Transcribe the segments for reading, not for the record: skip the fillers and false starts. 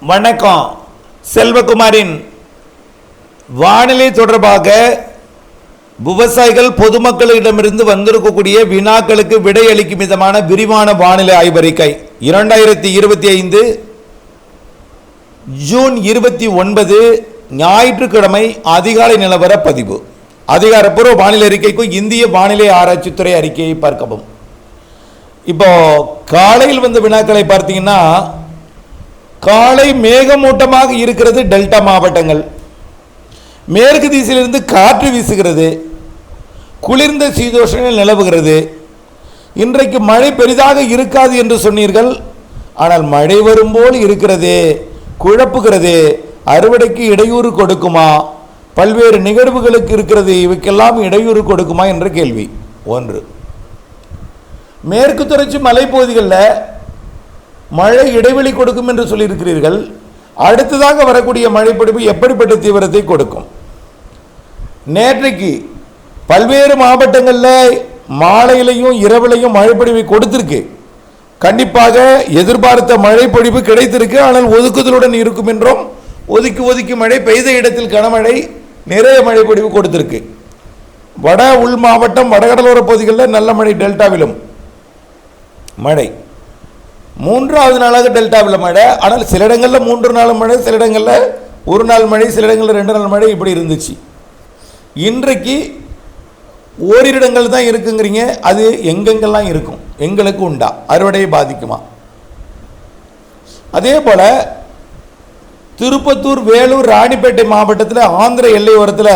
வணக்கம். செல்வகுமாரின் வானிலை தொடர்பாக விவசாயிகள் பொதுமக்களிடமிருந்து வந்திருக்கக்கூடிய வினாக்களுக்கு விடையளிக்கும் விதமான விரிவான வானிலை ஆய்வறிக்கை 2025 ஜூன் 29 ஞாயிற்றுக்கிழமை அதிகாலை நிலவர பதிவு. அதிகாரப்பூர்வ வானிலை அறிக்கைக்கு இந்திய வானிலை ஆராய்ச்சித்துறை அறிக்கையை பார்க்கவும். இப்போ காலையில் வந்த வினாக்களை பார்த்தீங்கன்னா, காலை மேகமூட்டமாக இருக்கிறது டெல்டா மாவட்டங்கள். மேற்கு திசையிலிருந்து காற்று வீசுகிறது, குளிர்ந்த சீதோஷணங்கள் நிலவுகிறது. இன்றைக்கு மழை பெரிதாக இருக்காது என்று சொன்னீர்கள், ஆனால் மழை வரும்போல் இருக்கிறது, குழப்புகிறது. அறுவடைக்கு இடையூறு கொடுக்குமா, பல்வேறு நிகழ்வுகளுக்கு இருக்கிறது, இவைக்கெல்லாம் இடையூறு கொடுக்குமா என்ற கேள்வி. ஒன்று, மேற்கு தொடர்ச்சி மலைப்பகுதிகளில் மழை இடைவெளி கொடுக்கும் என்று சொல்லியிருக்கிறீர்கள். அடுத்ததாக வரக்கூடிய மழைப்பொழிவு எப்படிப்பட்ட தீவிரத்தை கொடுக்கும்? நேற்றைக்கு பல்வேறு மாவட்டங்களில் மாலையிலையும் இரவிலையும் மழைப்பொழிவை கொடுத்திருக்கு. கண்டிப்பாக எதிர்பார்த்த மழைப்பொழிவு கிடைத்திருக்கு. ஆனால் ஒதுக்குதலுடன் இருக்கும் என்றும், ஒதுக்கி ஒதுக்கி மழை பெய்த இடத்தில் கனமழை, நிறைய மழைப்பொழிவு கொடுத்திருக்கு. வட உள் மாவட்டம் வடகடலோர பகுதிகளில் நல்ல மழை, டெல்டாவிலும் மழை. மூன்றாவது நாளாக டெல்டாவில் மழை. ஆனால் சில இடங்களில் 3 நாள் மழை, சில இடங்களில் 1 நாள் மழை, சில இடங்களில் 2 நாள் மழை, இப்படி இருந்துச்சு. இன்றைக்கு ஓரிரு இடங்கள் தான் இருக்குங்கிறீங்க. அது எங்கெங்கெல்லாம் இருக்கும்? எங்களுக்கு உண்டா? அறுவடையை பாதிக்குமா? அதே போல திருப்பத்தூர், வேலூர், ராணிப்பேட்டை மாவட்டத்தில் ஆந்திர எல்லையோரத்தில்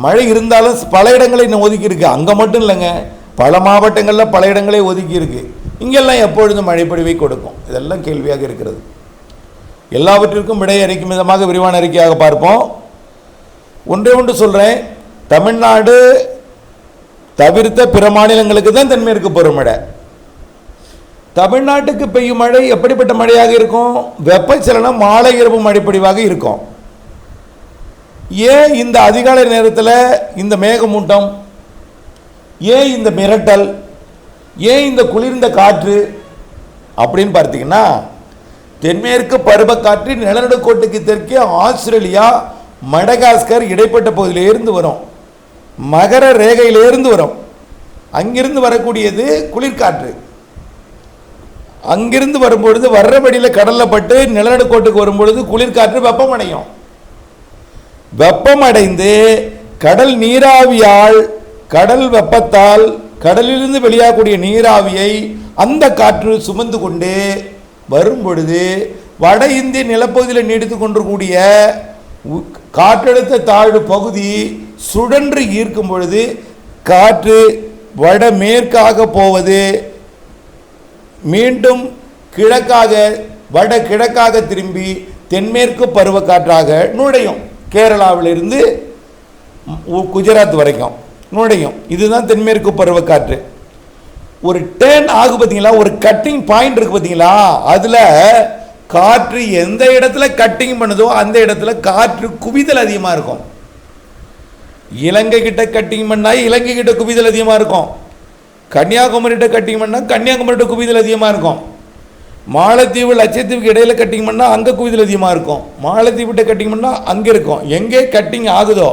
மழை இருந்தாலும் பல இடங்களை இன்னும் ஒதுக்கி இருக்கு. அங்கே மட்டும் இல்லைங்க, பல மாவட்டங்களில் பல இடங்களே ஒதுக்கி இருக்கு. இங்கெல்லாம் எப்பொழுதும் மழைப்பொழிவை கொடுக்கும்? இதெல்லாம் கேள்வியாக இருக்கிறது. எல்லாவற்றிற்கும் விடை அறிக்கும் விதமாக விரிவான அறிக்கையாக பார்ப்போம். ஒன்றே ஒன்று சொல்கிறேன், தமிழ்நாடு தவிர்த்த பிற மாநிலங்களுக்கு தான் தென்மேற்கு பருவமழை. தமிழ்நாட்டுக்கு பெய்யும் மழை எப்படிப்பட்ட மழையாக இருக்கும்? வெப்பச்சலனம் மாலை இரவு மழைப்பொழிவாக இருக்கும். ஏன் இந்த அதிகாலை நேரத்தில் இந்த மேகமூட்டம்? ஏன் இந்த மிரட்டல்? ஏன் இந்த குளிர்ந்த காற்று அப்படின்னு பார்த்தீங்கன்னா, தென்மேற்கு பருவக்காற்று நிலநடுக்கோட்டுக்கு தெற்கே ஆஸ்திரேலியா, மடகாஸ்கர் இடைப்பட்ட பகுதியிலிருந்து வரும், மகர ரேகையிலிருந்து வரும். அங்கிருந்து வரக்கூடியது குளிர்காற்று. அங்கிருந்து வரும்பொழுது வர்றபடியில் கடலில் பட்டு நிலநடுக்கோட்டுக்கு வரும்பொழுது குளிர்காற்று வெப்பமடையும். வெப்பமடைந்து கடல் நீராவியால், கடல் வெப்பத்தால், கடலிலிருந்து வெளியாகக்கூடிய நீராவியை அந்த காற்று சுமந்து கொண்டு வரும் பொழுது வட இந்திய நிலப்பகுதியில் நீடித்து கொண்டிருக்கூடிய காற்றழுத்த தாழ்வு பகுதி சுழன்று ஈர்க்கும் பொழுது காற்று வட மேற்காக போவது, மீண்டும் கிழக்காக, வட கிழக்காக திரும்பி தென்மேற்கு பருவக்காற்றாக நுழையும். கேரளாவிலிருந்து குஜராத் வரைக்கும் நுழையும். இதுதான் தென்மேற்கு பருவக்காற்று. ஒரு டேர்ன் ஆகு பார்த்தீங்களா, ஒரு கட்டிங் பாயிண்ட் இருக்கு பார்த்தீங்களா, அதில் காற்று எந்த இடத்துல கட்டிங் பண்ணுதோ அந்த இடத்துல காற்று குவிதல் அதிகமாக இருக்கும். இலங்கை கிட்ட கட்டிங் பண்ணால் இலங்கை கிட்ட குவிதல் அதிகமாக இருக்கும். கன்னியாகுமரிகிட்ட கட்டிங் பண்ணால் கன்னியாகுமரிகிட்ட குவிதல் அதிகமாக இருக்கும். மாலத்தீவு, லட்சத்தீவுக்கு இடையில கட்டிங் பண்ணால் அங்கே குவிதல் அதிகமாக இருக்கும். மாலத்தீவுகிட்ட கட்டிங் பண்ணால் அங்கே இருக்கும். எங்கே கட்டிங் ஆகுதோ,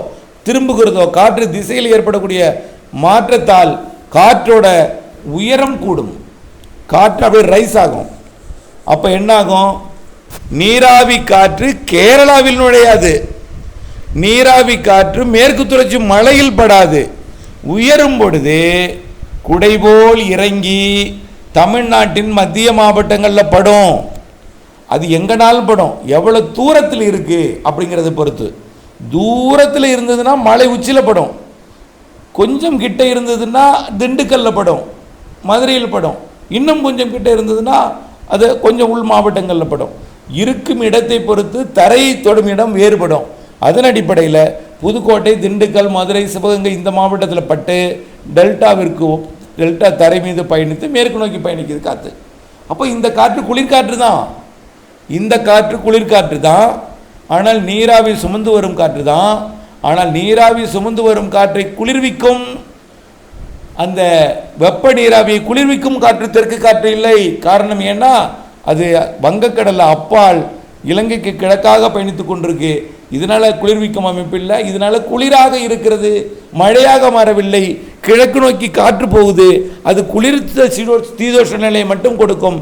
திரும்புகிறதோ, காற்று திசையில் ஏற்படக்கூடிய மாற்றத்தால் காற்றோட உயரம் கூடும், காற்று அப்படியே ரைஸ் ஆகும். அப்போ என்ன ஆகும்? நீராவி காற்று கேரளாவில் நுழையாது, நீராவி காற்று மேற்கு தொடர்ச்சி மலையில் படாது. உயரும் பொழுது குடைபோல் இறங்கி தமிழ்நாட்டின் மத்திய மாவட்டங்களில் படும். அது எங்கனாலும் படும், எவ்வளோ தூரத்தில் இருக்கு அப்படிங்கிறத பொறுத்து. தூரத்தில் இருந்ததுன்னா மலை உச்சியில் படும், கொஞ்சம் கிட்ட இருந்ததுன்னா திண்டுக்கல்ல படும், மதுரையில் படும், இன்னும் கொஞ்சம் கிட்ட இருந்ததுன்னா அது கொஞ்சம் உள் மாவட்டங்களில் படும். இருக்கும் இடத்தை பொறுத்து தரை தொடும் இடம் வேறுபடும். அதன் அடிப்படையில் புதுக்கோட்டை, திண்டுக்கல், மதுரை, சிவகங்கை இந்த மாவட்டத்தில் பட்டு டெல்டாவிற்கு, டெல்டா தரை மீது பயணித்து மேற்கு நோக்கி பயணிக்குது காற்று. அப்போ இந்த காற்று குளிர்காற்று தான், இந்த காற்று குளிர்காற்று தான். ஆனால் நீராவி சுமந்து வரும் காற்று தான். ஆனால் நீராவி சுமந்து வரும் காற்றை குளிர்விக்கும், அந்த வெப்ப நீராவியை குளிர்விக்கும் காற்று தெற்கு காற்று இல்லை. காரணம் ஏன்னா அது வங்கக்கடலில் அப்பால் இலங்கைக்கு கிழக்காக பயணித்து கொண்டிருக்கு. இதனால் குளிர்விக்கும் அமைப்பு இல்லை, இதனால் குளிராக இருக்கிறது, மழையாக மாறவில்லை. கிழக்கு நோக்கி காற்று போகுது, அது குளிர்த்த சீதோஷ நிலையை மட்டும் கொடுக்கும்,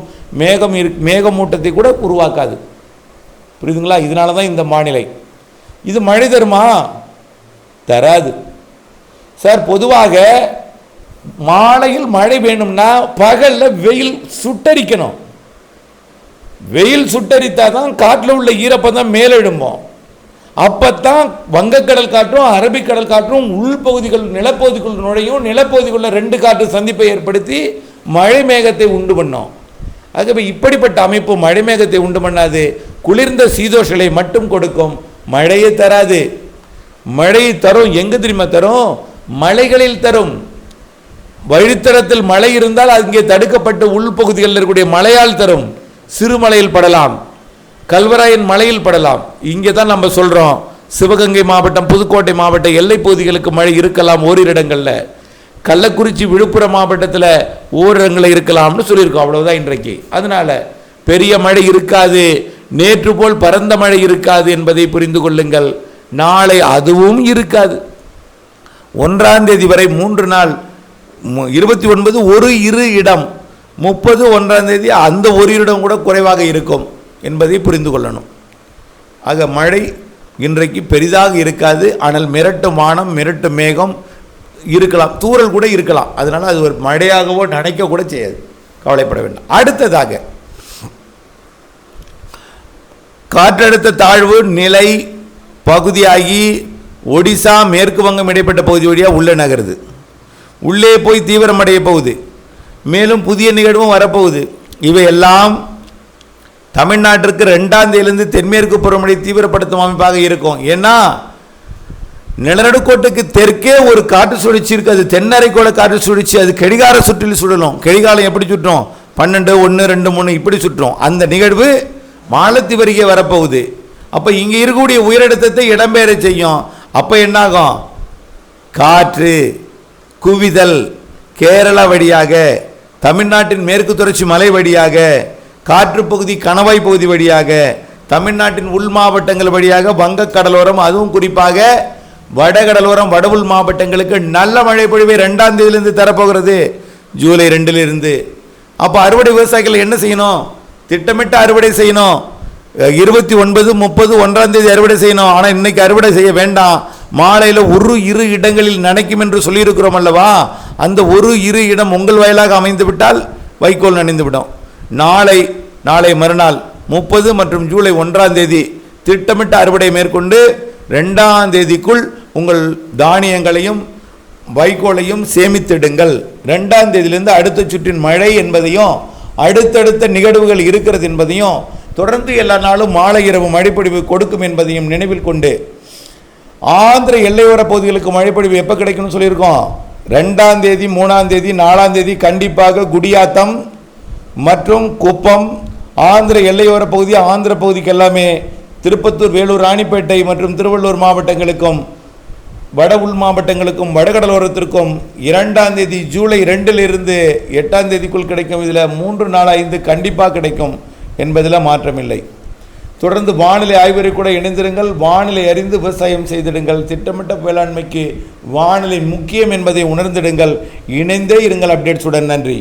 மேகமூட்டத்தை கூட உருவாக்காது. புரியுதுங்களா? இதனால தான் இந்த வானிலை. இது மழை தருமா? தராது சார். பொதுவாக மாலையில் மழை வேணும்னா பகலில் வெயில் சுட்டரிக்கணும். வெயில் சுட்டரித்தா தான் காற்றில் உள்ள ஈரப்பதம் மேலெழும்போம். அப்போத்தான் வங்கக்கடல் காற்றும் அரபிக்கடல் காற்றும் உள்பகுதிகள் நிலப்பகுதிக்குள் நுழையும். நிலப்பகுதிக்குள்ள 2 காற்று சந்திப்பை ஏற்படுத்தி மழை மேகத்தை உண்டு பண்ணோம். ஆகவே இப்படிப்பட்ட அமைப்பு மழை மேகத்தை உண்டு பண்ணாது, குளிர்ந்த சீதோஷலை மட்டும் கொடுக்கும், மழையை தராது. மழையை தரும் எங்கு தெரியுமா தரும்? மலைகளில் தரும். வழித்தடத்தில் மழை இருந்தால் அங்கே தடுக்கப்பட்ட உள்பகுதிகளில் இருக்கக்கூடிய மலையால் தரும். சிறுமலையில் படலாம், கல்வராயன் மலையில் படலாம். இங்கே தான் நம்ம சொல்கிறோம், சிவகங்கை மாவட்டம் புதுக்கோட்டை மாவட்ட எல்லை பகுதிகளுக்கு மழை இருக்கலாம் ஓரிரு இடங்களில். கள்ளக்குறிச்சி விழுப்புரம் மாவட்டத்தில் ஓரிடங்களில் இருக்கலாம்னு சொல்லியிருக்கோம். அவ்வளவுதான் இன்றைக்கு. அதனால பெரிய மழை இருக்காது, நேற்று போல் பரந்த மழை இருக்காது என்பதை புரிந்து கொள்ளுங்கள். நாளை அதுவும் இருக்காது. 1ஆம் தேதி வரை 3 நாள், 29 ஒரு இரு இடம், 30 1ஆம் தேதி அந்த ஒரு இடம் கூட குறைவாக இருக்கும் என்பதை புரிந்து கொள்ளணும். ஆக மழை இன்றைக்கு பெரிதாக இருக்காது. ஆனால் மிரட்டு வானம், மிரட்டு மேகம் இருக்கலாம், தூறல் கூட இருக்கலாம். அதனால் அது ஒரு மழையாகவோ நினைக்க கூட செய்யாது, கவலைப்பட வேண்டாம். அடுத்ததாக காற்றழுத்த தாழ்வு நிலை பகுதியாகி ஒடிசா மேற்கு வங்கம் இடைப்பட்ட பகுதி வழியாக உள்ளே நகருது. உள்ளே போய் தீவிரமடைய போகுது. மேலும் புதிய நிகழ்வும் வரப்போகுது. இவையெல்லாம் தமிழ்நாட்டிற்கு 2ஆம் தேதியிலிருந்து தென்மேற்கு பருவமழை தீவிரப்படுத்தும் அமைப்பாக இருக்கும். ஏன்னா நிலநடுக்கோட்டுக்கு தெற்கே ஒரு காற்று சுழற்சி இருக்குது, அது தென்னரைக்கோள காற்று சுழற்சி. அது கடிகார சுற்றில் சுழலும். கடிகாரம் எப்படி சுற்றும்? 12, 1, 2, 3 இப்படி சுற்றும். அந்த நிகழ்வு மாலத்தீவு அருகே வரப்போகுது. அப்போ இங்கே இருக்கக்கூடிய உயரழுத்தத்தை இடம்பெயர செய்யும். அப்போ என்னாகும்? காற்று குவிதல் கேரளா வழியாக, தமிழ்நாட்டின் மேற்கு தொடர்ச்சி மலை வழியாக, காற்று பகுதி கணவாய் பகுதி வழியாக, தமிழ்நாட்டின் உள் மாவட்டங்கள் வழியாக வங்கக்கடலோரம், அதுவும் குறிப்பாக வடகடலோரம் வட உள் மாவட்டங்களுக்கு நல்ல மழை பொழிவை 2ஆம் தேதியிலிருந்து தரப்போகிறது, ஜூலை 2லிருந்து. அப்போ அறுவடை விவசாயிகள் என்ன செய்யணும்? திட்டமிட்டு அறுவடை செய்யணும். 29, 30, 1ஆம் தேதி அறுவடை செய்யணும். ஆனால் இன்னைக்கு அறுவடை செய்ய வேண்டாம். மாலையில் ஒரு இரு இடங்களில் நனைக்கும் என்று சொல்லியிருக்கிறோம் அல்லவா? அந்த ஒரு இரு இடம் உங்கள் வயலாக அமைந்து விட்டால் வைக்கோல் நனைந்து விடும். நாளை மறுநாள் 30 மற்றும் ஜூலை 1ஆம் தேதி திட்டமிட்ட அறுவடை மேற்கொண்டு 2ஆம் தேதிக்குள் உங்கள் தானியங்களையும் வைக்கோலையும் சேமித்திடுங்கள். 2ஆம் தேதியிலிருந்து அடுத்த சுற்றின் மழை என்பதையும் அடுத்தடுத்த நிகழ்வுகள் இருக்கிறது என்பதையும் தொடர்ந்து எல்லா நாளும் மாலை இரவு மழைப்பொழிவு கொடுக்கும் என்பதையும் நினைவில் கொண்டு, ஆந்திர எல்லையோர பகுதிகளுக்கு மழைப்பொழிவு எப்போ கிடைக்கும்னு சொல்லியிருக்கோம்? 2ஆம் தேதி 3ஆம் தேதி 4ஆம் தேதி கண்டிப்பாக குடியாத்தம் மற்றும் குப்பம், ஆந்திர எல்லையோர பகுதி, ஆந்திர பகுதிக்கு எல்லாமே திருப்பத்தூர், வேலூர், ராணிப்பேட்டை மற்றும் திருவள்ளூர் மாவட்டங்களுக்கும் வட உள் மாவட்டங்களுக்கும் வடகடலோரத்திற்கும் 2ஆம் தேதி ஜூலை 2லிருந்து 8ஆம் தேதிக்குள் கிடைக்கும். இதில் 3, 4, 5 கண்டிப்பாக கிடைக்கும் என்பதில் மாற்றமில்லை. தொடர்ந்து வானிலை ஆய்வறை கூட இணைந்திருங்கள். வானிலை அறிந்து விவசாயம் செய்திடுங்கள். திட்டமிட்ட வேளாண்மைக்கு வானிலை முக்கியம் என்பதை உணர்ந்திடுங்கள். இணைந்தே இருங்கள் அப்டேட்ஸுடன். நன்றி.